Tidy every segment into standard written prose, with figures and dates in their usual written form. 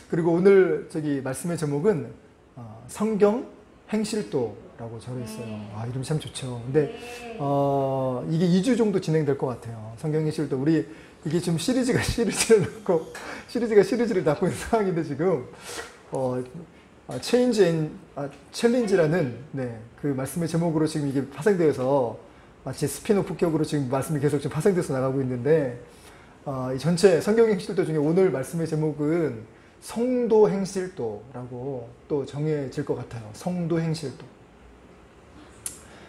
그리고 오늘 말씀의 제목은 성경 행실도라고 적혀 있어요. 이름 참 좋죠. 근데 이게 2주 정도 진행될 것 같아요. 성경 행실도. 우리 이게 지금 시리즈가 시리즈를 낳고 있는 상황인데 지금 챌린지라는 그 말씀의 제목으로 지금 이게 파생되어서 마치 스피노프격으로 지금 말씀이 계속 지금 파생돼서 나가고 있는데 이 전체 성경 행실도 중에 오늘 말씀의 제목은 성도 행실도라고 또 정해질 것 같아요. 성도 행실도.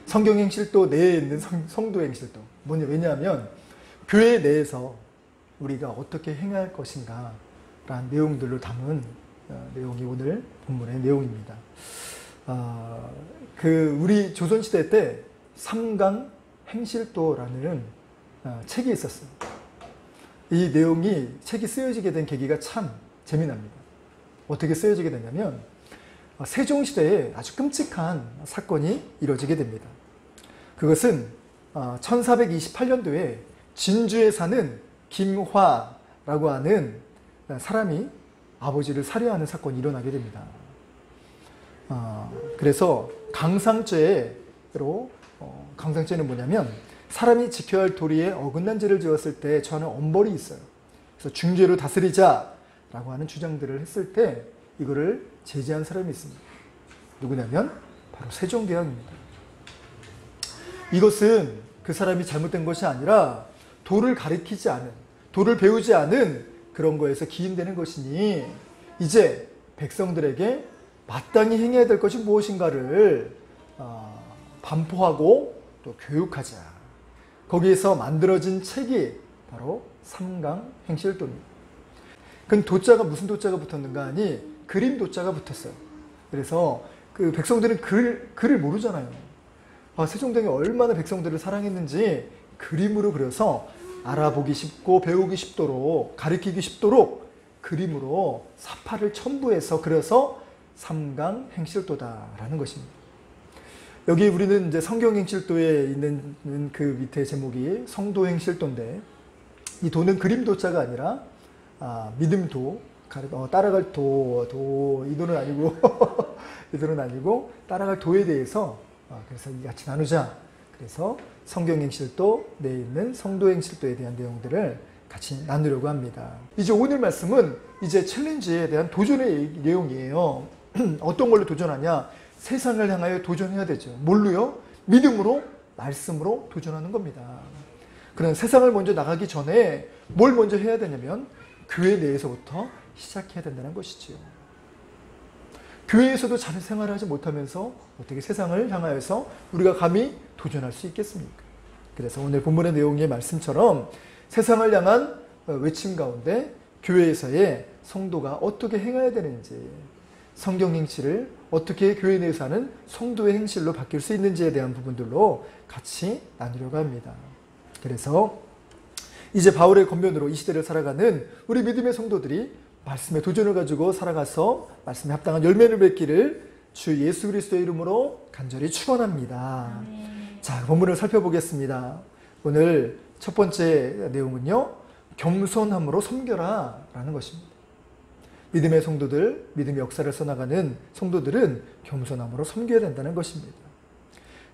성경 행실도 내에 있는 성도 행실도. 왜냐하면 교회 내에서 우리가 어떻게 행할 것인가 라는 내용들로 담은 내용이 오늘 본문의 내용입니다. 우리 조선시대 때 삼강 행실도라는 책이 있었어요. 이 책이 쓰여지게 된 계기가 참 재미납니다. 어떻게 쓰여지게 되냐면 세종시대에 아주 끔찍한 사건이 이루어지게 됩니다. 그것은 1428년도에 진주에 사는 김화라고 하는 사람이 아버지를 살해하는 사건이 일어나게 됩니다. 그래서 강상죄로 강상죄는 뭐냐면 사람이 지켜야 할 도리에 어긋난 죄를 지었을 때 처하는 엄벌이 있어요. 그래서 중죄로 다스리자 라고 하는 주장들을 했을 때 이거를 제지한 사람이 있습니다. 누구냐면 바로 세종대왕입니다. 이것은 그 사람이 잘못된 것이 아니라 도를 가르치지 않은, 도를 배우지 않은 그런 거에서 기인되는 것이니 이제 백성들에게 마땅히 행해야 될 것이 무엇인가를 반포하고 또 교육하자. 거기에서 만들어진 책이 바로 삼강 행실도입니다. 그 도자가 무슨 도자가 붙었는가 하니 그림 도자가 붙었어요. 그래서 그 백성들은 글을 모르잖아요. 세종대왕이 얼마나 백성들을 사랑했는지 그림으로 그려서 알아보기 쉽고 배우기 쉽도록 가르치기 쉽도록 그림으로 사파를 첨부해서 그려서 삼강 행실도다라는 것입니다. 여기 우리는 이제 성경 행실도에 있는 그 밑에 제목이 성도 행실도인데 이 도는 그림 도자가 아니라 믿음도, 따라갈 이 도는 아니고, 이 도는 아니고, 따라갈 도에 대해서, 그래서 같이 나누자. 그래서 성경행실도, 내에 있는 성도행실도에 대한 내용들을 같이 나누려고 합니다. 이제 오늘 말씀은 이제 챌린지에 대한 도전의 내용이에요. 어떤 걸로 도전하냐? 세상을 향하여 도전해야 되죠. 뭘로요? 믿음으로, 말씀으로 도전하는 겁니다. 그런 세상을 먼저 나가기 전에 뭘 먼저 해야 되냐면, 교회 내에서부터 시작해야 된다는 것이지요. 교회에서도 잘 생활을 하지 못하면서 어떻게 세상을 향하여서 우리가 감히 도전할 수 있겠습니까? 그래서 오늘 본문의 내용의 말씀처럼 세상을 향한 외침 가운데 교회에서의 성도가 어떻게 행해야 되는지, 성경 행실을 어떻게 교회 내에서 하는 성도의 행실로 바뀔 수 있는지에 대한 부분들로 같이 나누려고 합니다. 그래서 이제 바울의 권면으로 이 시대를 살아가는 우리 믿음의 성도들이 말씀의 도전을 가지고 살아가서 말씀에 합당한 열매를 맺기를 주 예수 그리스도의 이름으로 간절히 축원합니다. 자, 본문을 살펴보겠습니다. 오늘 첫 번째 내용은요, 겸손함으로 섬겨라 라는 것입니다. 믿음의 성도들, 믿음의 역사를 써나가는 성도들은 겸손함으로 섬겨야 된다는 것입니다.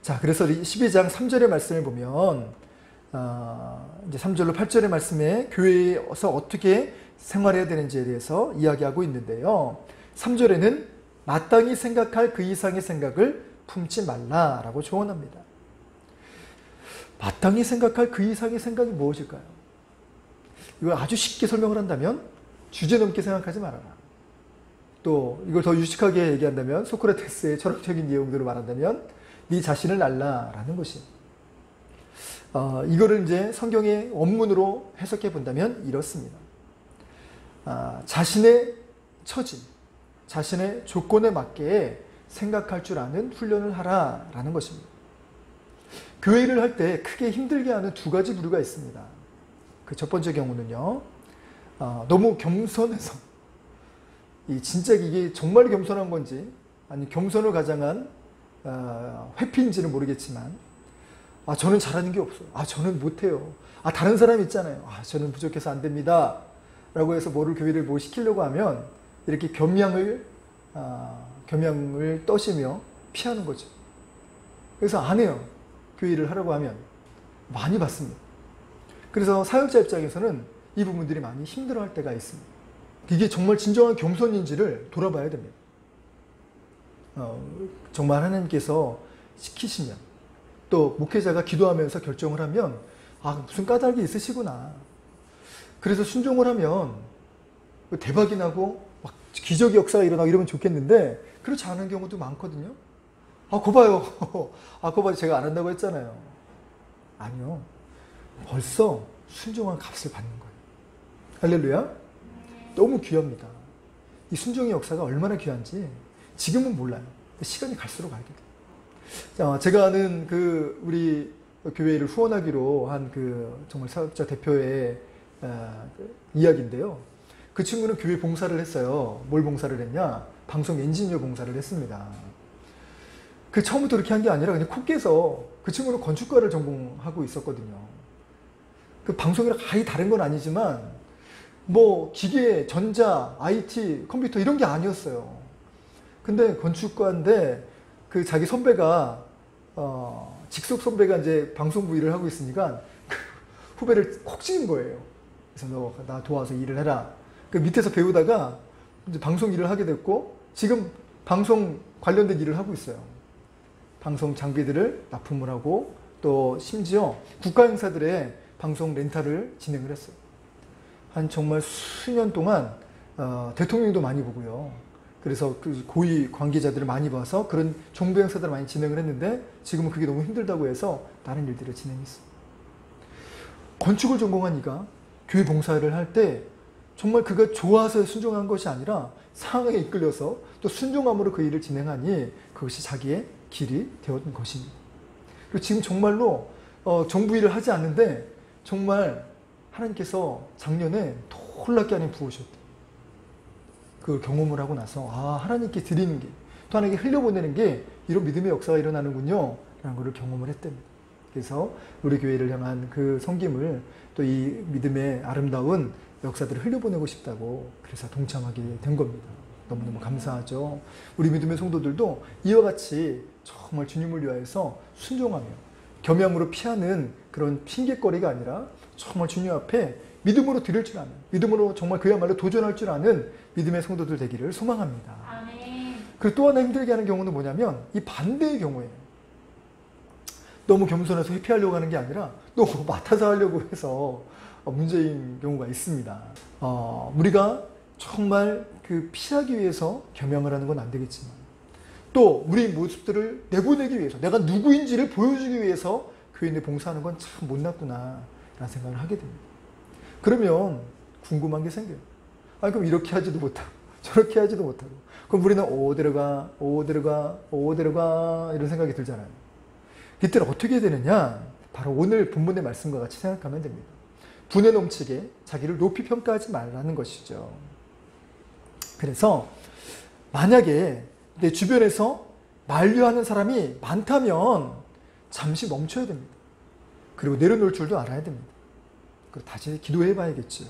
자, 그래서 12장 3절의 말씀을 보면 이제 3절로 8절의 말씀에 교회에서 어떻게 생활해야 되는지에 대해서 이야기하고 있는데요. 3절에는 마땅히 생각할 그 이상의 생각을 품지 말라라고 조언합니다. 마땅히 생각할 그 이상의 생각이 무엇일까요? 이걸 아주 쉽게 설명을 한다면 주제넘게 생각하지 말아라. 또 이걸 더 유식하게 얘기한다면 소크라테스의 철학적인 내용들을 말한다면 네 자신을 알라라는 것입니다. 이거를 이제 성경의 원문으로 해석해 본다면 이렇습니다. 자신의 처지, 자신의 조건에 맞게 생각할 줄 아는 훈련을 하라라는 것입니다. 교회를 할 때 크게 힘들게 하는 두 가지 부류가 있습니다. 그 첫 번째 경우는요, 너무 겸손해서, 진짜 이게 정말 겸손한 건지, 아니 겸손을 가장한 회피인지는 모르겠지만, 저는 잘하는 게 없어요. 저는 못해요. 다른 사람 있잖아요. 저는 부족해서 안 됩니다. 라고 해서 교회를 시키려고 하면 이렇게 겸양을 떠시며 피하는 거죠. 그래서 안 해요. 교회 일을 하라고 하면 많이 받습니다. 그래서 사역자 입장에서는 이 부분들이 많이 힘들어할 때가 있습니다. 이게 정말 진정한 겸손인지를 돌아봐야 됩니다. 정말 하나님께서 시키시면 또 목회자가 기도하면서 결정을 하면 무슨 까닭이 있으시구나. 그래서 순종을 하면 대박이 나고 막 기적의 역사가 일어나고 이러면 좋겠는데 그렇지 않은 경우도 많거든요. 그거 봐요. 그거 봐요. 제가 안 한다고 했잖아요. 아니요. 벌써 순종한 값을 받는 거예요. 할렐루야. 너무 귀합니다. 이 순종의 역사가 얼마나 귀한지 지금은 몰라요. 시간이 갈수록 알게 돼요. 자, 제가 아는 우리 교회를 후원하기로 한 정말 사역자 대표의 이야기인데요. 그 친구는 교회 봉사를 했어요. 뭘 봉사를 했냐? 방송 엔지니어 봉사를 했습니다. 처음부터 그렇게 한 게 아니라 그냥 콕 깨서 그 친구는 건축과를 전공하고 있었거든요. 방송이랑 아예 다른 건 아니지만 뭐 기계, 전자, IT, 컴퓨터 이런 게 아니었어요. 근데 건축과인데 자기 선배가 직속 선배가 이제 방송부 일을 하고 있으니까 후배를 콕 찍은 거예요. 그래서 너 나 도와서 일을 해라. 밑에서 배우다가 이제 방송 일을 하게 됐고 지금 방송 관련된 일을 하고 있어요. 방송 장비들을 납품을 하고 또 심지어 국가 행사들의 방송 렌탈을 진행을 했어요. 한 정말 수년 동안 대통령도 많이 보고요. 그래서 고위 관계자들을 많이 봐서 그런 정부 행사들을 많이 진행을 했는데 지금은 그게 너무 힘들다고 해서 다른 일들을 진행했어요. 건축을 전공한 이가 교회 봉사를 할 때 정말 그가 좋아서 순종한 것이 아니라 상황에 이끌려서 또 순종함으로 그 일을 진행하니 그것이 자기의 길이 되었던 것입니다. 그리고 지금 정말로 정부 일을 하지 않는데 정말 하나님께서 작년에 놀랍게 안에 부으셨대요. 그 경험을 하고 나서 하나님께 드리는 게 또 하나님께 흘려보내는 게 이런 믿음의 역사가 일어나는군요 라는 것을 경험을 했답니다. 그래서 우리 교회를 향한 그 섬김을 또 이 믿음의 아름다운 역사들을 흘려보내고 싶다고 그래서 동참하게 된 겁니다. 너무너무 감사하죠. 우리 믿음의 성도들도 이와 같이 정말 주님을 위하여서 순종하며 겸양으로 피하는 그런 핑계거리가 아니라 정말 주님 앞에 믿음으로 드릴 줄 아는, 믿음으로 정말 그야말로 도전할 줄 아는 믿음의 성도들 되기를 소망합니다. 아멘. 그리고 또 하나 힘들게 하는 경우는 뭐냐면 이 반대의 경우에 너무 겸손해서 회피하려고 하는 게 아니라 너무 맡아서 하려고 해서 문제인 경우가 있습니다. 우리가 정말 피하기 위해서 겸양을 하는 건 안 되겠지만 또 우리 모습들을 내보내기 위해서 내가 누구인지를 보여주기 위해서 교인들 봉사하는 건 참 못났구나 라는 생각을 하게 됩니다. 그러면 궁금한 게 생겨요. 그럼 이렇게 하지도 못하고 저렇게 하지도 못하고 그럼 우리는 어디로가 이런 생각이 들잖아요. 이때는 어떻게 해야 되느냐? 바로 오늘 본문의 말씀과 같이 생각하면 됩니다. 분에 넘치게 자기를 높이 평가하지 말라는 것이죠. 그래서 만약에 내 주변에서 만류하는 사람이 많다면 잠시 멈춰야 됩니다. 그리고 내려놓을 줄도 알아야 됩니다. 그리고 다시 기도해 봐야겠죠.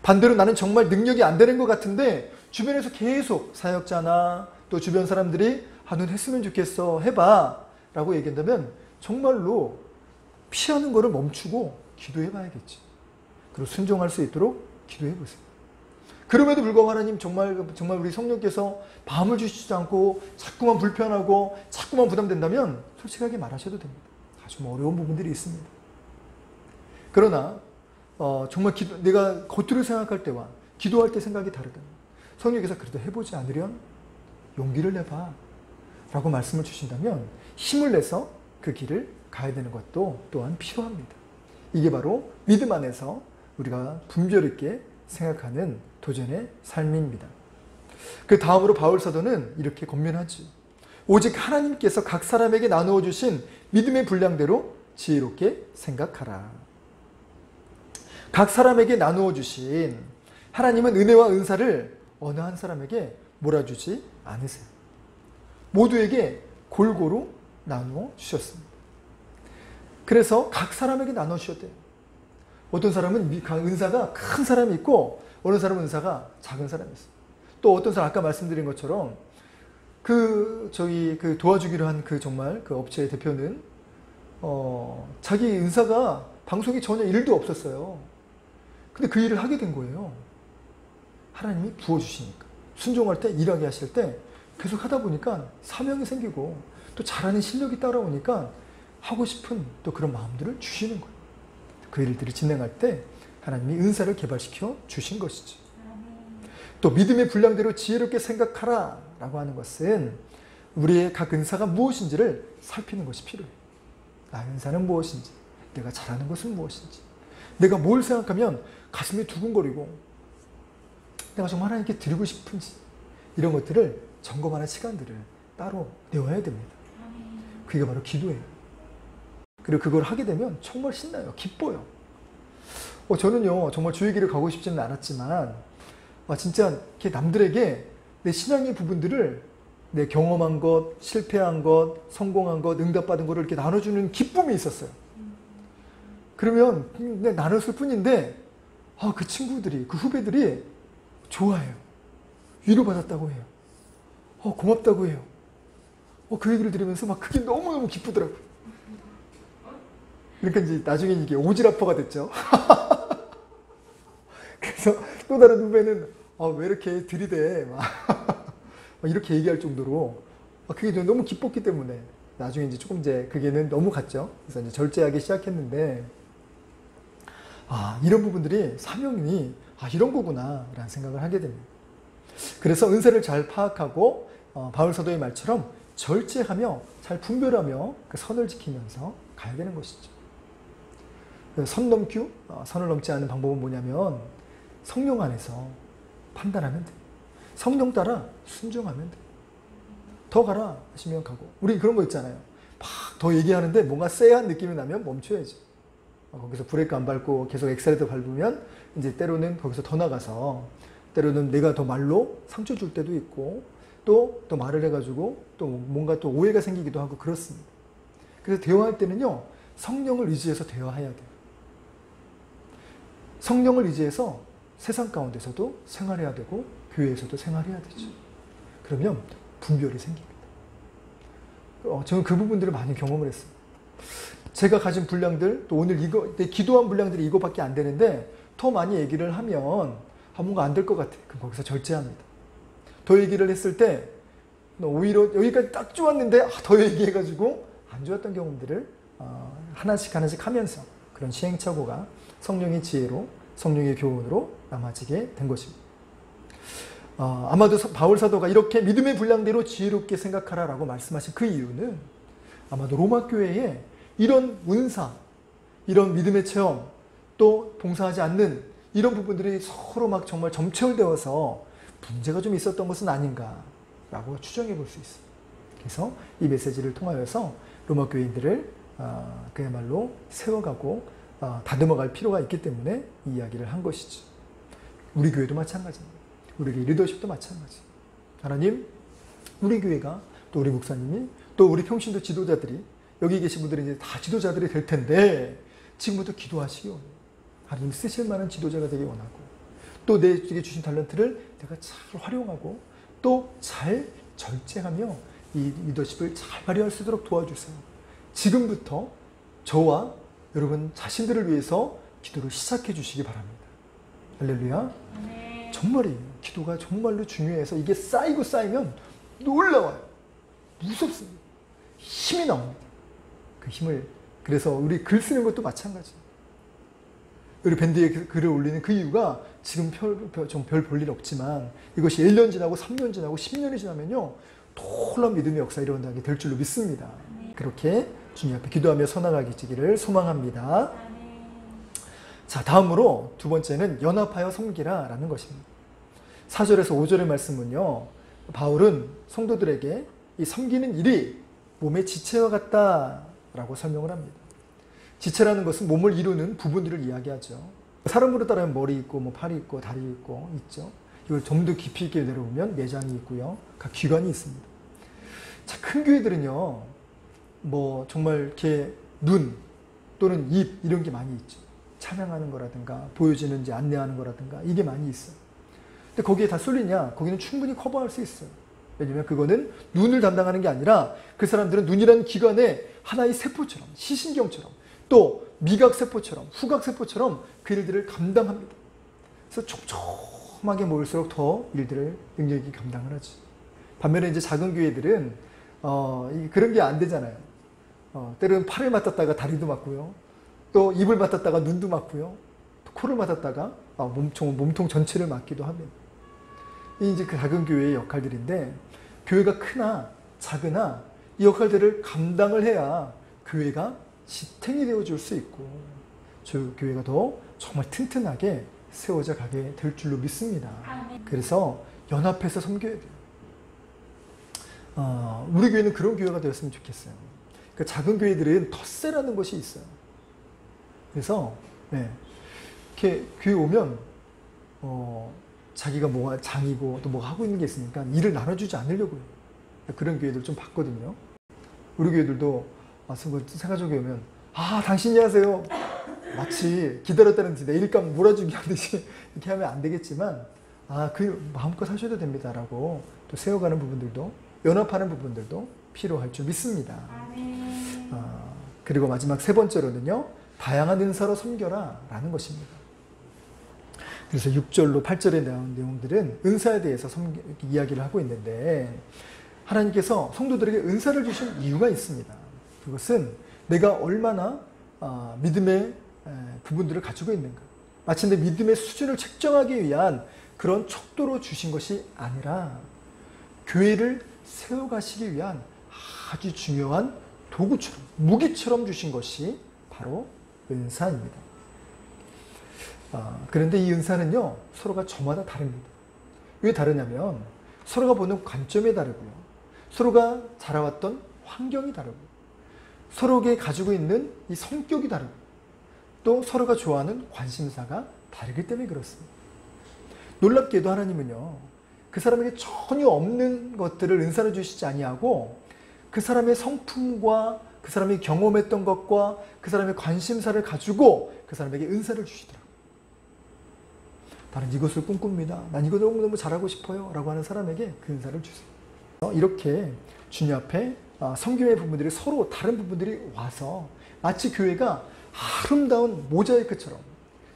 반대로 나는 정말 능력이 안 되는 것 같은데 주변에서 계속 사역자나 또 주변 사람들이 넌 했으면 좋겠어 해봐 라고 얘기한다면 정말로 피하는 거를 멈추고 기도해 봐야겠지. 그리고 순종할 수 있도록 기도해 보세요. 그럼에도 불구하고 하나님 정말 우리 성령께서 밤을 주시지 않고 자꾸만 불편하고 자꾸만 부담된다면 솔직하게 말하셔도 됩니다. 아주 어려운 부분들이 있습니다. 그러나 정말 내가 겉으로 생각할 때와 기도할 때 생각이 다르다면 성령께서 그래도 해보지 않으련 용기를 내봐 라고 말씀을 주신다면 힘을 내서 그 길을 가야 되는 것도 또한 필요합니다. 이게 바로 믿음 안에서 우리가 분별 있게 생각하는 도전의 삶입니다. 그 다음으로 바울 사도는 이렇게 권면하죠. 오직 하나님께서 각 사람에게 나누어 주신 믿음의 분량대로 지혜롭게 생각하라. 각 사람에게 나누어 주신 하나님은 은혜와 은사를 어느 한 사람에게 몰아주지 않으세요. 모두에게 골고루 나누어 주셨습니다. 그래서 각 사람에게 나눠 주셨대요. 어떤 사람은 은사가 큰 사람이 있고 어느 사람은 은사가 작은 사람이 있어요. 또 어떤 사람 아까 말씀드린 것처럼 그 도와주기로 한 그 정말 그 업체의 대표는 자기 은사가 방송에 전혀 일도 없었어요. 근데 그 일을 하게 된 거예요. 하나님이 부어주시니까. 순종할 때, 일하게 하실 때 계속 하다 보니까 사명이 생기고 또 잘하는 실력이 따라오니까 하고 싶은 또 그런 마음들을 주시는 거예요. 그 일들을 진행할 때 하나님이 은사를 개발시켜 주신 것이죠. 또 믿음의 분량대로 지혜롭게 생각하라 라고 하는 것은 우리의 각 은사가 무엇인지를 살피는 것이 필요해요. 나의 은사는 무엇인지, 내가 잘하는 것은 무엇인지, 내가 뭘 생각하면 가슴이 두근거리고 내가 정말 하나님께 드리고 싶은지, 이런 것들을 점검하는 시간들을 따로 내어야 됩니다. 그게 바로 기도예요. 그리고 그걸 하게 되면 정말 신나요. 기뻐요. 저는요, 정말 주의 길을 가고 싶지는 않았지만 진짜 이렇게 남들에게 내 신앙의 부분들을, 내 경험한 것, 실패한 것, 성공한 것, 응답받은 것을 이렇게 나눠주는 기쁨이 있었어요. 그러면 그냥 나눴을 뿐인데 그 친구들이, 그 후배들이 좋아해요. 위로받았다고 해요. 고맙다고 해요. 그 얘기를 들으면서 막 그게 너무너무 기쁘더라고요. 그러니까 이제 나중엔 이게 오지라퍼가 됐죠. 그래서 또 다른 후배는 왜 이렇게 들이대 막 이렇게 얘기할 정도로 그게 너무 기뻤기 때문에 나중에 이제 조금 이제 그게는 너무 갔죠. 그래서 이제 절제하기 시작했는데 이런 부분들이 사명이 이런 거구나 라는 생각을 하게 됩니다. 그래서 은사를 잘 파악하고 바울 사도의 말처럼 절제하며 잘 분별하며 그 선을 지키면서 가야 되는 것이죠. 선을 넘지 않는 방법은 뭐냐면 성령 안에서 판단하면 돼. 성령 따라 순종하면 돼. 더 가라 하시면 가고. 우리 그런 거 있잖아요. 막 더 얘기하는데 뭔가 쎄한 느낌이 나면 멈춰야지. 거기서 브레이크 안 밟고 계속 엑셀레이터 밟으면 이제 때로는 거기서 더 나가서 때로는 내가 더 말로 상처 줄 때도 있고 또 말을 해가지고 또 뭔가 또 오해가 생기기도 하고 그렇습니다. 그래서 대화할 때는요, 성령을 의지해서 대화해야 돼요. 성령을 의지해서 세상 가운데서도 생활해야 되고 교회에서도 생활해야 되죠. 그러면 분별이 생깁니다. 저는 그 부분들을 많이 경험을 했어요. 제가 가진 분량들, 또 오늘 내 기도한 분량들이 이거밖에 안 되는데 더 많이 얘기를 하면 뭔가 안 될 것 같아. 그럼 거기서 절제합니다. 더 얘기를 했을 때 오히려 여기까지 딱 좋았는데 더 얘기해가지고 안 좋았던 경험들을 하나씩 하면서 그런 시행착오가 성령의 지혜로, 성령의 교훈으로 남아지게 된 것입니다. 아마도 바울 사도가 이렇게 믿음의 분량대로 지혜롭게 생각하라라고 말씀하신 그 이유는 아마도 로마 교회에 이런 은사, 이런 믿음의 체험, 또 봉사하지 않는 이런 부분들이 서로 막 정말 점철되어서 문제가 좀 있었던 것은 아닌가라고 추정해 볼 수 있어요. 그래서 이 메시지를 통하여서 로마 교인들을 그야말로 세워가고 다듬어갈 필요가 있기 때문에 이 이야기를 한 것이죠. 우리 교회도 마찬가지입니다. 우리 교회 리더십도 마찬가지. 하나님, 우리 교회가 또 우리 목사님이 또 우리 평신도 지도자들이 여기 계신 분들이 이제 다 지도자들이 될 텐데 지금부터 기도하시기 원해요. 하나님 쓰실 만한 지도자가 되기 원하고 또 내게 주신 탤런트를 내가 잘 활용하고 또 잘 절제하며 이 리더십을 잘 발휘할 수 있도록 도와주세요. 지금부터 저와 여러분 자신들을 위해서 기도를 시작해 주시기 바랍니다. 할렐루야. 정말이에요. 기도가 정말로 중요해서 이게 쌓이고 쌓이면 놀라워요. 무섭습니다. 힘이 나옵니다. 그 힘을, 그래서 우리 글 쓰는 것도 마찬가지예요. 우리 밴드에 글을 올리는 그 이유가 지금 별 볼 일 없지만 이것이 1년 지나고 3년 지나고 10년이 지나면요 놀라운 믿음의 역사 일어나게 될 줄로 믿습니다. 그렇게 주님 앞에 기도하며 서나가기를 소망합니다. 자, 다음으로 두 번째는 연합하여 섬기라 라는 것입니다. 4절에서 5절의 말씀은요, 바울은 성도들에게 이 섬기는 일이 몸의 지체와 같다라고 설명을 합니다. 지체라는 것은 몸을 이루는 부분들을 이야기하죠. 사람으로 따르면 머리 있고 뭐 팔이 있고 다리 있고 있죠. 이걸 좀 더 깊이 있게 내려보면 내장이 있고요. 각 기관이 있습니다. 자, 큰 교회들은요, 뭐 정말 이렇게 눈 또는 입 이런 게 많이 있죠. 찬양하는 거라든가 보여지는지 안내하는 거라든가 이게 많이 있어요. 근데 거기에 다 쏠리냐? 거기는 충분히 커버할 수 있어요. 왜냐면 그거는 눈을 담당하는 게 아니라 그 사람들은 눈이라는 기관에 하나의 세포처럼, 시신경처럼, 또 미각세포처럼, 후각세포처럼 그 일들을 감당합니다. 그래서 촘촘하게 모일수록 더 일들을 능력이 감당을 하지. 반면에 이제 작은 교회들은 그런 게 안 되잖아요. 때로는 팔을 맡았다가 다리도 맡고요. 또 입을 맡았다가 눈도 맡고요. 또 코를 맡았다가 몸통 전체를 맡기도 합니다. 이 이제 그 작은 교회의 역할들인데, 교회가 크나 작으나 이 역할들을 감당을 해야 교회가 지탱이 되어줄 수 있고, 교회가 더 정말 튼튼하게 세워져 가게 될 줄로 믿습니다. 그래서 연합해서 섬겨야 돼요. 우리 교회는 그런 교회가 되었으면 좋겠어요. 그 작은 교회들은 텃세라는 것이 있어요. 그래서 이렇게 교회 오면 자기가 뭐가 장이고 또 뭐가 하고 있는 게 있으니까 일을 나눠주지 않으려고요. 그런 교회들 좀 봤거든요. 우리 교회들도 와서 생활적 교회 오면 당신이 하세요. 마치 기다렸다는 듯이 내 일감 몰아주기 하듯이 이렇게 하면 안 되겠지만 그 마음껏 하셔도 됩니다라고 또 세워가는 부분들도, 연합하는 부분들도 필요할 줄 믿습니다. 그리고 마지막 세 번째로는요, 다양한 은사로 섬겨라 라는 것입니다. 그래서 6절로 8절에 나온 내용들은 은사에 대해서 이야기를 하고 있는데, 하나님께서 성도들에게 은사를 주신 이유가 있습니다. 그것은 내가 얼마나 믿음의 부분들을 가지고 있는가, 마침내 믿음의 수준을 책정하기 위한 그런 척도로 주신 것이 아니라 교회를 세워가시기 위한 아주 중요한 도구처럼, 무기처럼 주신 것이 바로 은사입니다. 그런데 이 은사는요, 서로가 저마다 다릅니다. 왜 다르냐면 서로가 보는 관점이 다르고요, 서로가 자라왔던 환경이 다르고, 서로에게 가지고 있는 이 성격이 다르고, 또 서로가 좋아하는 관심사가 다르기 때문에 그렇습니다. 놀랍게도 하나님은요, 그 사람에게 전혀 없는 것들을 은사로 주시지 아니하고 그 사람의 성품과 그 사람이 경험했던 것과 그 사람의 관심사를 가지고 그 사람에게 은사를 주시더라고요. 나는 이것을 꿈꿉니다. 난 이거 너무너무 잘하고 싶어요. 라고 하는 사람에게 그 은사를 주세요. 이렇게 주님 앞에 성경의 부분들이 서로 다른 부분들이 와서 마치 교회가 아름다운 모자이크처럼,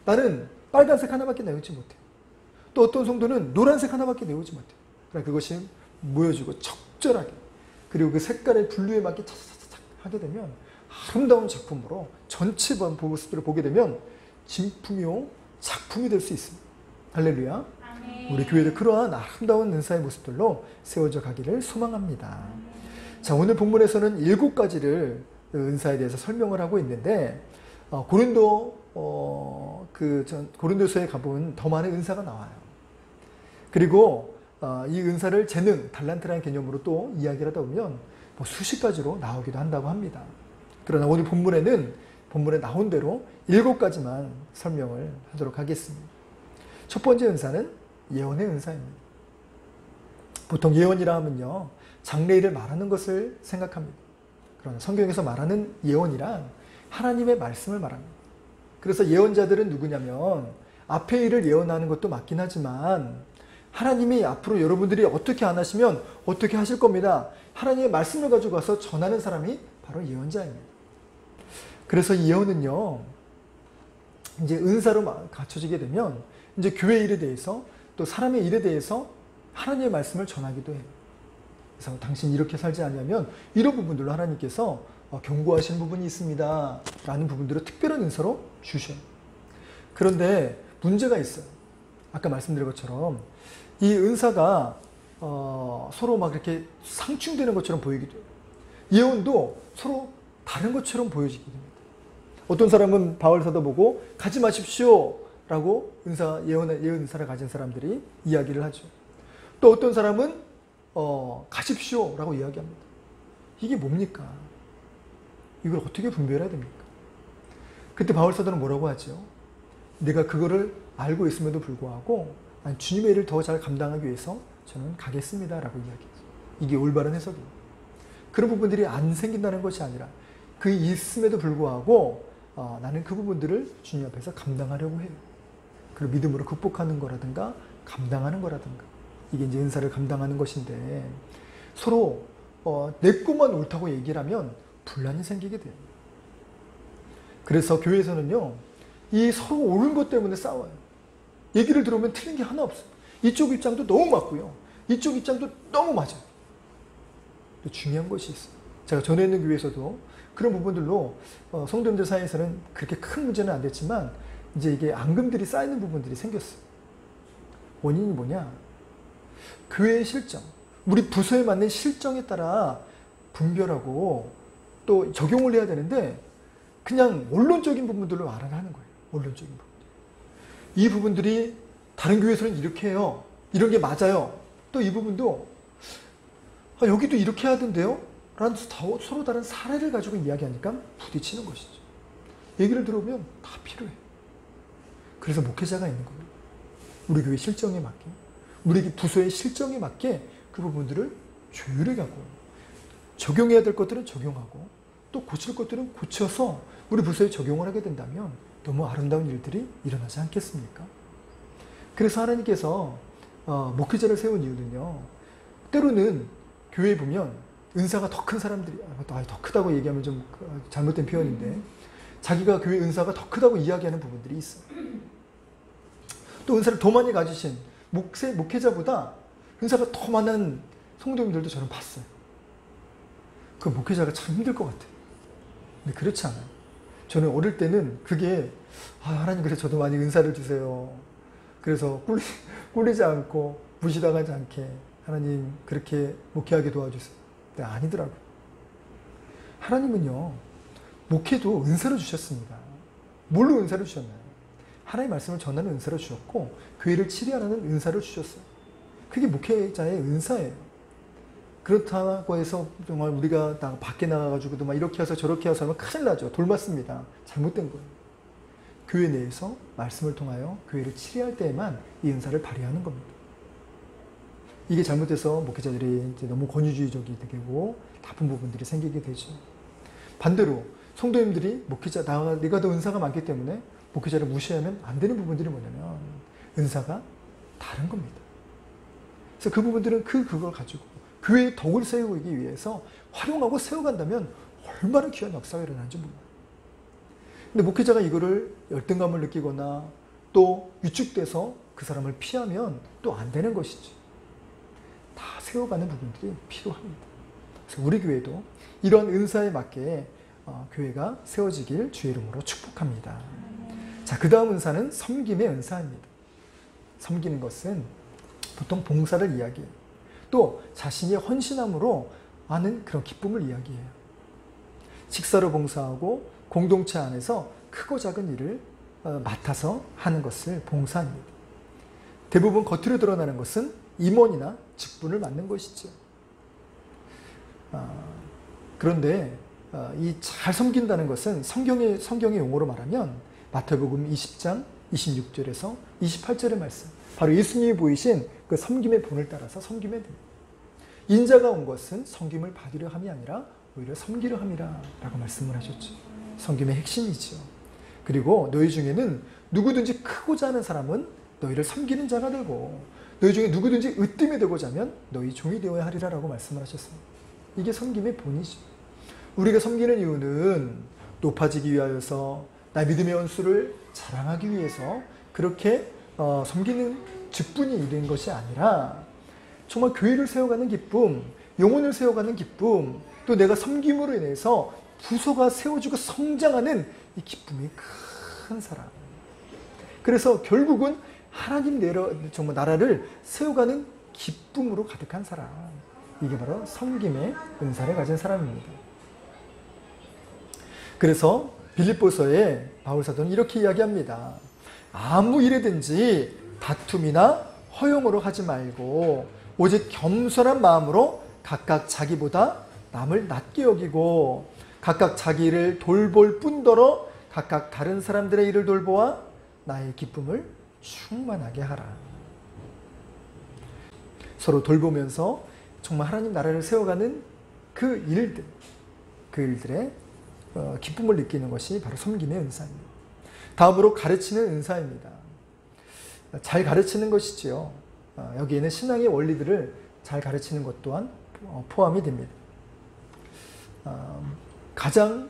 나는 빨간색 하나밖에 내오지 못해요. 또 어떤 성도는 노란색 하나밖에 내오지 못해요. 그러나 그것이 모여지고 적절하게, 그리고 그 색깔의 분류에 맞게 차차차차 하게 되면 아름다운 작품으로 전체 모습들을 보게 되면 진품이요 작품이 될 수 있습니다. 할렐루야. 우리 교회도 그러한 아름다운 은사의 모습들로 세워져 가기를 소망합니다. 자, 오늘 본문에서는 7가지를 은사에 대해서 설명을 하고 있는데, 고린도서에 가보면 더 많은 은사가 나와요. 그리고 이 은사를 재능, 달란트라는 개념으로 또 이야기를 하다 보면 수십 가지로 나오기도 한다고 합니다. 그러나 오늘 본문에 나온 대로 7가지만 설명을 하도록 하겠습니다. 첫 번째 은사는 예언의 은사입니다. 보통 예언이라 하면요, 장래일을 말하는 것을 생각합니다. 그러나 성경에서 말하는 예언이란 하나님의 말씀을 말합니다. 그래서 예언자들은 누구냐면 앞의 일을 예언하는 것도 맞긴 하지만 하나님이 앞으로 여러분들이 어떻게 안 하시면 어떻게 하실 겁니다. 하나님의 말씀을 가지고 가서 전하는 사람이 바로 예언자입니다. 그래서 이 예언은요, 이제 은사로 갖춰지게 되면 이제 교회 일에 대해서 또 사람의 일에 대해서 하나님의 말씀을 전하기도 해요. 그래서 당신 이렇게 살지 않으면 이런 부분들로 하나님께서 경고하시는 부분이 있습니다 라는 부분들을 특별한 은사로 주셔요. 그런데 문제가 있어요. 아까 말씀드린 것처럼 이 은사가 서로 막 이렇게 상충되는 것처럼 보이기도 해요. 예언도 서로 다른 것처럼 보여지게 됩니다. 어떤 사람은 바울 사도 보고 가지 마십시오 라고 예언 은사를 가진 사람들이 이야기를 하죠. 또 어떤 사람은 가십시오 라고 이야기합니다. 이게 뭡니까? 이걸 어떻게 분별해야 됩니까? 그때 바울 사도는 뭐라고 하죠? 내가 그거를 알고 있음에도 불구하고 주님의 일을 더 잘 감당하기 위해서 저는 가겠습니다 라고 이야기하죠. 이게 올바른 해석입니다. 그런 부분들이 안 생긴다는 것이 아니라 그 있음에도 불구하고 나는 그 부분들을 주님 앞에서 감당하려고 해요. 그리고 믿음으로 극복하는 거라든가 감당하는 거라든가, 이게 이제 은사를 감당하는 것인데, 서로 내 것만 옳다고 얘기를 하면 분란이 생기게 돼요. 그래서 교회에서는요, 이 서로 옳은 것 때문에 싸워요. 얘기를 들어보면 틀린 게 하나 없어요. 이쪽 입장도 너무 맞고요, 이쪽 입장도 너무 맞아요. 중요한 것이 있어요. 제가 전에 있는 교회에서도 그런 부분들로 성도님들 사이에서는 그렇게 큰 문제는 안 됐지만 이제 이게 앙금들이 쌓이는 부분들이 생겼어요. 원인이 뭐냐? 교회의 실정, 우리 부서에 맞는 실정에 따라 분별하고 또 적용을 해야 되는데 그냥 원론적인 부분들로 말을 하는 거예요. 원론적인 부분. 이 부분들이 다른 교회에서는 이렇게 해요. 이런 게 맞아요. 또 이 부분도 여기도 이렇게 하던데요? 라는 서로 다른 사례를 가지고 이야기하니까 부딪히는 것이죠. 얘기를 들어보면 다 필요해. 그래서 목회자가 있는 거예요. 우리 교회 실정에 맞게, 우리 부서의 실정에 맞게 그 부분들을 조율해 가고, 적용해야 될 것들은 적용하고, 또 고칠 것들은 고쳐서 우리 부서에 적용을 하게 된다면 너무 아름다운 일들이 일어나지 않겠습니까? 그래서 하나님께서 목회자를 세운 이유는요, 때로는 교회에 보면 은사가 더 큰 사람들이, 더 크다고 얘기하면 좀 잘못된 표현인데, 자기가 교회 은사가 더 크다고 이야기하는 부분들이 있어요. 또 은사를 더 많이 가지신 목회자보다 은사가 더 많은 성도님들도 저는 봤어요. 그 목회자가 참 힘들 것 같아요. 근데 그렇지 않아요. 저는 어릴 때는 그게 하나님 그래서 저도 많이 은사를 주세요. 그래서 꿀리지 않고 무시당하지 않게 하나님 그렇게 목회하게 도와주세요. 근데 아니더라고요. 하나님은요, 목회도 은사를 주셨습니다. 뭘로 은사를 주셨나요? 하나님의 말씀을 전하는 은사를 주셨고 교회를 치리하는 은사를 주셨어요. 그게 목회자의 은사예요. 그렇다고 해서 정말 우리가 밖에 나가가지고도 막 이렇게 해서 저렇게 해서 하면 큰일 나죠. 돌맞습니다. 잘못된 거예요. 교회 내에서 말씀을 통하여 교회를 치리할 때에만 이 은사를 발휘하는 겁니다. 이게 잘못돼서 목회자들이 이제 너무 권위주의적이 되고 나쁜 부분들이 생기게 되죠. 반대로 성도님들이 목회자, 내가 더 은사가 많기 때문에 목회자를 무시하면 안 되는 부분들이 뭐냐면 은사가 다른 겁니다. 그래서 그 부분들은 그걸 가지고 교회의 덕을 세우기 위해서 활용하고 세워간다면 얼마나 귀한 역사가 일어나는지 몰라요. 근데 목회자가 이거를 열등감을 느끼거나 또 위축돼서 그 사람을 피하면 또 안 되는 것이죠. 다 세워가는 부분들이 필요합니다. 그래서 우리 교회도 이런 은사에 맞게 교회가 세워지길 주의 이름으로 축복합니다. 자, 그 다음 은사는 섬김의 은사입니다. 섬기는 것은 보통 봉사를 이야기해요. 또 자신이 헌신함으로 하는 그런 기쁨을 이야기해요. 식사로 봉사하고 공동체 안에서 크고 작은 일을 맡아서 하는 것을 봉사합니다. 대부분 겉으로 드러나는 것은 임원이나 직분을 맡는 것이죠. 그런데 이 잘 섬긴다는 것은 성경의 용어로 말하면 마태복음 20장 26절에서 28절의 말씀, 바로 예수님이 보이신 그 섬김의 본을 따라서 섬기면 됩니다. 인자가 온 것은 섬김을 받으려 함이 아니라 오히려 섬기려 함이라 라고 말씀을 하셨죠. 섬김의 핵심이죠. 그리고 너희 중에는 누구든지 크고자 하는 사람은 너희를 섬기는 자가 되고 너희 중에 누구든지 으뜸이 되고자 하면 너희 종이 되어야 하리라 라고 말씀을 하셨습니다. 이게 섬김의 본이죠. 우리가 섬기는 이유는 높아지기 위하여서 나의 믿음의 연수를 자랑하기 위해서 그렇게 섬기는 직분이 이른 것이 아니라 정말 교회를 세워가는 기쁨, 영혼을 세워가는 기쁨, 또 내가 섬김으로 인해서 부서가 세워지고 성장하는 이 기쁨이 큰 사람. 그래서 결국은 하나님 정말 나라를 세워가는 기쁨으로 가득한 사람. 이게 바로 섬김의 은사를 가진 사람입니다. 그래서 빌립보서에 바울사도는 이렇게 이야기합니다. 아무 일이든지 다툼이나 허용으로 하지 말고 오직 겸손한 마음으로 각각 자기보다 남을 낮게 여기고 각각 자기 일을 돌볼 뿐더러 각각 다른 사람들의 일을 돌보아 나의 기쁨을 충만하게 하라. 서로 돌보면서 정말 하나님 나라를 세워가는 그 일들의 기쁨을 느끼는 것이 바로 섬김의 은사입니다. 다음으로 가르치는 은사입니다. 잘 가르치는 것이지요. 여기에는 신앙의 원리들을 잘 가르치는 것 또한 포함이 됩니다. 가장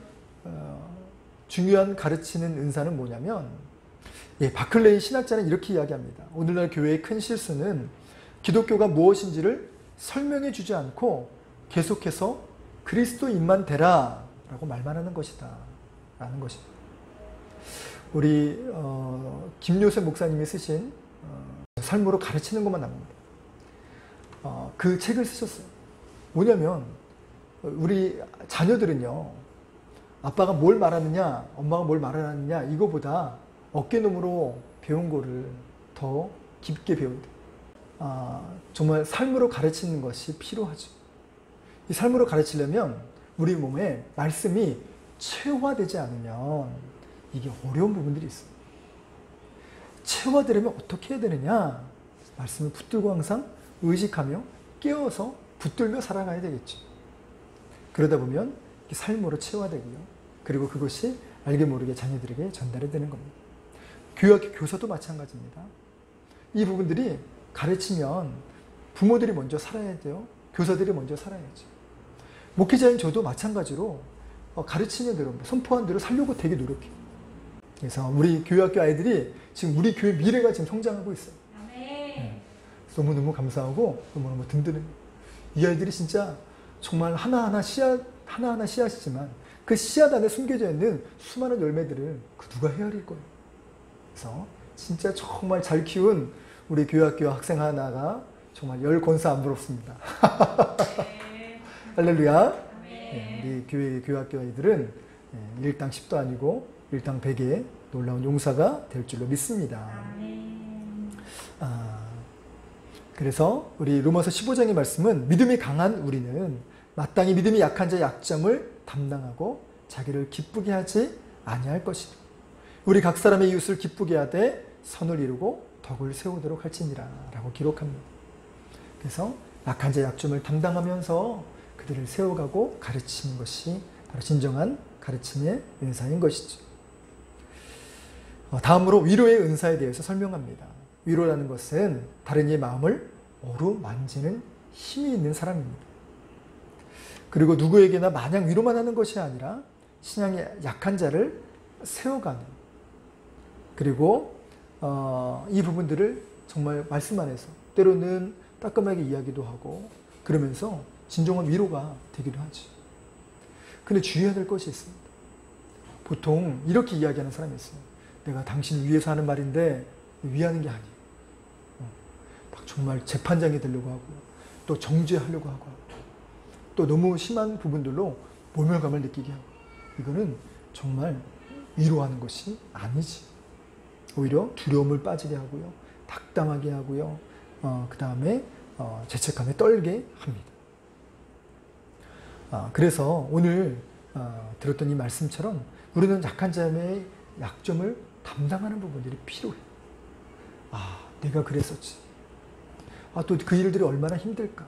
중요한 가르치는 은사는 뭐냐면, 바클레이 신학자는 이렇게 이야기합니다. 오늘날 교회의 큰 실수는 기독교가 무엇인지를 설명해 주지 않고 계속해서 그리스도인만 되라 라고 말만 하는 것이다 라는 것입니다. 우리 김요셉 목사님이 쓰신 삶으로 가르치는 것만 나옵니다. 그 책을 쓰셨어요. 뭐냐면 우리 자녀들은요, 아빠가 뭘 말하느냐, 엄마가 뭘 말하느냐, 이거보다 어깨너머로 배운 거를 더 깊게 배운다. 정말 삶으로 가르치는 것이 필요하죠. 이 삶으로 가르치려면 우리 몸에 말씀이 체화되지 않으면 이게 어려운 부분들이 있어요. 체화되려면 어떻게 해야 되느냐? 말씀을 붙들고 항상 의식하며 깨어서 붙들며 살아가야 되겠죠. 그러다 보면 삶으로 체화되고요. 그리고 그것이 알게 모르게 자녀들에게 전달이 되는 겁니다. 교회학교 교사도 마찬가지입니다. 이 부분들이 가르치면 부모들이 먼저 살아야 돼요. 교사들이 먼저 살아야죠. 목회자인 저도 마찬가지로 가르치는 대로, 선포한 대로 살려고 되게 노력해요. 그래서 우리 교회학교 아이들이 지금 우리 교회 미래가 지금 성장하고 있어요. 너무너무 감사하고 너무너무 든든해요. 이 아이들이 진짜 정말 하나하나 씨앗이지만 그 씨앗 안에 숨겨져 있는 수많은 열매들을 누가 헤아릴 거예요. 그래서 진짜 정말 잘 키운 우리 교회학교 학생 하나가 정말 열 권사 안 부럽습니다. 할렐루야. 우리 교회학교 아이들은 일당 10도 아니고 일당 100의 놀라운 용사가 될 줄로 믿습니다. 그래서 우리 로마서 15장의 말씀은 믿음이 강한 우리는 마땅히 믿음이 약한 자의 약점을 담당하고 자기를 기쁘게 하지 아니할 것이다. 우리 각 사람의 이웃을 기쁘게 하되 선을 이루고 덕을 세우도록 할지니라 라고 기록합니다. 그래서 약한 자의 약점을 담당하면서 그들을 세워가고 가르치는 것이 바로 진정한 가르침의 은사인 것이죠. 다음으로 위로의 은사에 대해서 설명합니다. 위로라는 것은 다른 이의 마음을 어루만지는 힘이 있는 사람입니다. 그리고 누구에게나 마냥 위로만 하는 것이 아니라 신앙의 약한 자를 세워가는, 그리고 이 부분들을 정말 말씀 안에서 때로는 따끔하게 이야기도 하고 그러면서 진정한 위로가 되기도 하지. 근데 주의해야 될 것이 있습니다. 보통 이렇게 이야기하는 사람이 있어요. 내가 당신을 위해서 하는 말인데 위하는 게 아니에요. 막 정말 재판장이 되려고 하고 또 정죄하려고 하고 또 너무 심한 부분들로 모멸감을 느끼게 하고, 이거는 정말 위로하는 것이 아니지. 오히려 두려움을 빠지게 하고요, 닥담하게 하고요, 그 다음에 죄책감에 떨게 합니다. 그래서 오늘 들었던 이 말씀처럼 우리는 약한 자의 약점을 담당하는 부분들이 필요해. 내가 그랬었지. 또 그 일들이 얼마나 힘들까.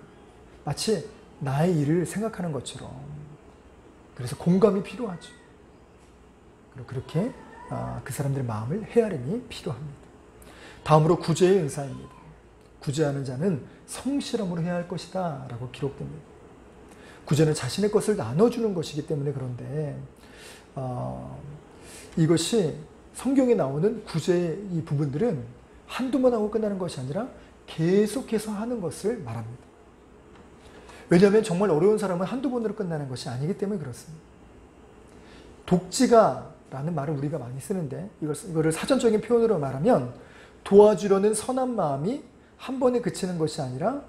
마치 나의 일을 생각하는 것처럼. 그래서 공감이 필요하죠. 그리고 그렇게 그 사람들의 마음을 헤아림이 필요합니다. 다음으로 구제의 은사입니다. 구제하는 자는 성실함으로 해야 할 것이다 라고 기록됩니다. 구제는 자신의 것을 나눠주는 것이기 때문에 그런데 이것이 성경에 나오는 구제의 이 부분들은 한두 번 하고 끝나는 것이 아니라 계속해서 하는 것을 말합니다. 왜냐하면 정말 어려운 사람은 한두 번으로 끝나는 것이 아니기 때문에 그렇습니다. 독지가라는 말을 우리가 많이 쓰는데 이거를 사전적인 표현으로 말하면 도와주려는 선한 마음이 한 번에 그치는 것이 아니라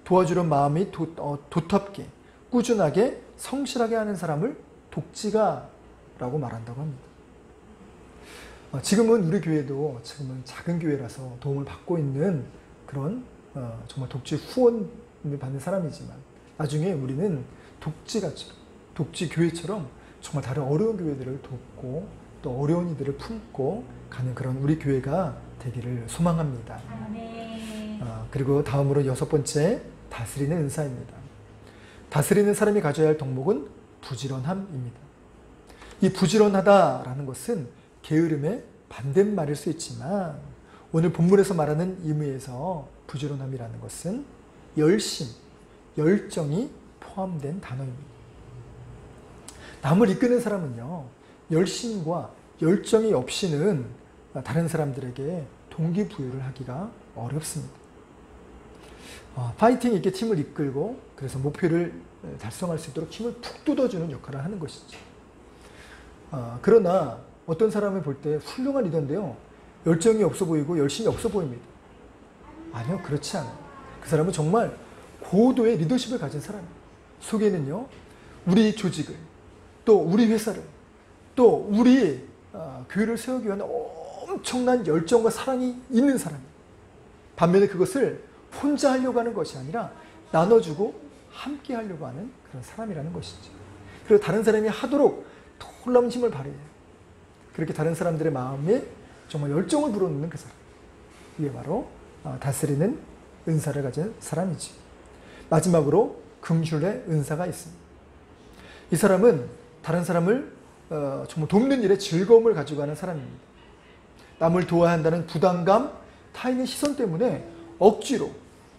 도와주려는 마음이 도텁게 꾸준하게 성실하게 하는 사람을 독지가라고 말한다고 합니다. 지금은 우리 교회도 작은 교회라서 도움을 받고 있는 그런 정말 독지 후원을 받는 사람이지만 나중에 우리는 독지가처럼, 독지 교회처럼 정말 다른 어려운 교회들을 돕고 또 어려운 이들을 품고 가는 그런 우리 교회가 되기를 소망합니다. 그리고 다음으로 6번째, 다스리는 은사입니다. 다스리는 사람이 가져야 할 덕목은 부지런함입니다. 이 부지런하다라는 것은 게으름의 반대말일 수 있지만 오늘 본문에서 말하는 의미에서 부지런함이라는 것은 열심, 열정이 포함된 단어입니다. 남을 이끄는 사람은요, 열심과 열정이 없이는 다른 사람들에게 동기부여를 하기가 어렵습니다. 파이팅 있게 팀을 이끌고 그래서 목표를 달성할 수 있도록 힘을 푹 뜯어주는 역할을 하는 것이죠. 그러나 어떤 사람을 볼 때 훌륭한 리더인데요, 열정이 없어 보이고 열심이 없어 보입니다. 아니요, 그렇지 않아요. 그 사람은 정말 고도의 리더십을 가진 사람이에요. 속에는요, 우리 조직을, 또 우리 회사를, 또 우리 교회를 세우기 위한 엄청난 열정과 사랑이 있는 사람이에요. 반면에 그것을 혼자 하려고 하는 것이 아니라 나눠주고 함께 하려고 하는 그런 사람이라는 것이죠. 그리고 다른 사람이 하도록 놀라운 힘을 발휘해요. 그렇게 다른 사람들의 마음에 정말 열정을 불어넣는 그 사람. 이게 바로 다스리는 은사를 가진 사람이지. 마지막으로 긍휼의 은사가 있습니다. 이 사람은 다른 사람을 정말 돕는 일에 즐거움을 가지고 가는 사람입니다. 남을 도와야 한다는 부담감, 타인의 시선 때문에 억지로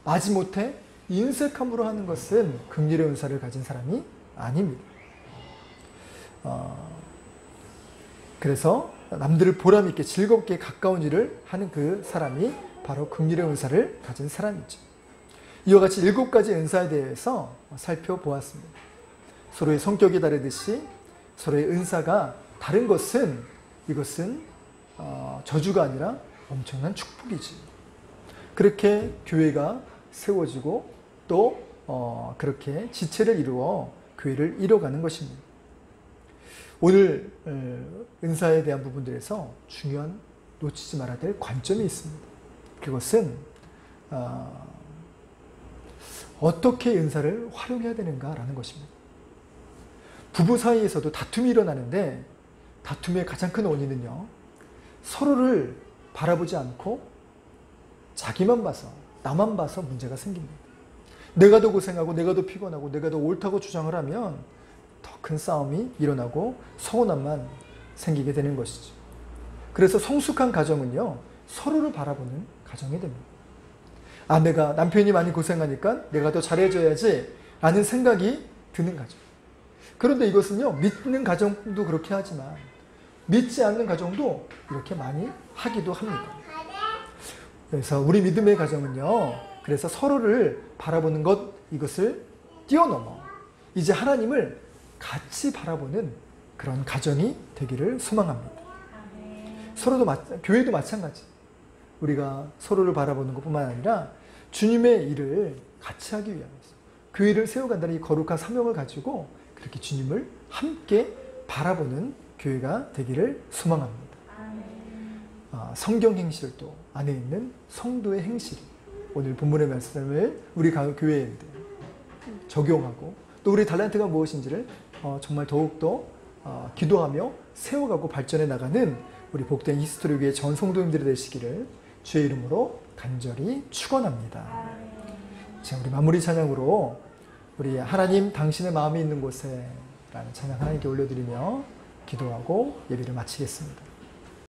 마지못해 인색함으로 하는 것은 긍휼의 은사를 가진 사람이 아닙니다. 그래서 남들을 보람있게 즐겁게 가까운 일을 하는 그 사람이 바로 긍휼의 은사를 가진 사람이죠. 이와 같이 7가지 은사에 대해서 살펴보았습니다. 서로의 성격이 다르듯이 서로의 은사가 다른 것은 이것은 저주가 아니라 엄청난 축복이지. 그렇게 교회가 세워지고 또 그렇게 지체를 이루어 교회를 이뤄가는 것입니다. 오늘 은사에 대한 부분들에서 중요한 놓치지 말아야 될 관점이 있습니다. 그것은 어떻게 은사를 활용해야 되는가라는 것입니다. 부부 사이에서도 다툼이 일어나는데 다툼의 가장 큰 원인은요, 서로를 바라보지 않고 자기만 봐서, 나만 봐서 문제가 생깁니다. 내가 더 고생하고 내가 더 피곤하고 내가 더 옳다고 주장을 하면 더 큰 싸움이 일어나고 서운함만 생기게 되는 것이죠. 그래서 성숙한 가정은요, 서로를 바라보는 가정이 됩니다. 아내가 남편이 많이 고생하니까 내가 더 잘해줘야지 라는 생각이 드는 가정. 그런데 이것은요, 믿는 가정도 그렇게 하지만 믿지 않는 가정도 이렇게 많이 하기도 합니다. 그래서 우리 믿음의 가정은요, 그래서 서로를 바라보는 것, 이것을 뛰어넘어 이제 하나님을 같이 바라보는 그런 가정이 되기를 소망합니다. 교회도 마찬가지. 우리가 서로를 바라보는 것뿐만 아니라 주님의 일을 같이 하기 위해서 교회를 세워간다는 이 거룩한 사명을 가지고 그렇게 주님을 함께 바라보는 교회가 되기를 소망합니다. 성경 행실도 안에 있는 성도의 행실이 오늘 본문의 말씀을 우리 교회에 적용하고 또 우리 달란트가 무엇인지를 정말 더욱더 기도하며 세워가고 발전해 나가는 우리 복된 히스토리 교회 전 성도님들이 되시기를 주의 이름으로 간절히 축원합니다. 자, 우리 마무리 찬양으로 우리 하나님 당신의 마음이 있는 곳에 라는 찬양 하나님께 올려드리며 기도하고 예배를 마치겠습니다.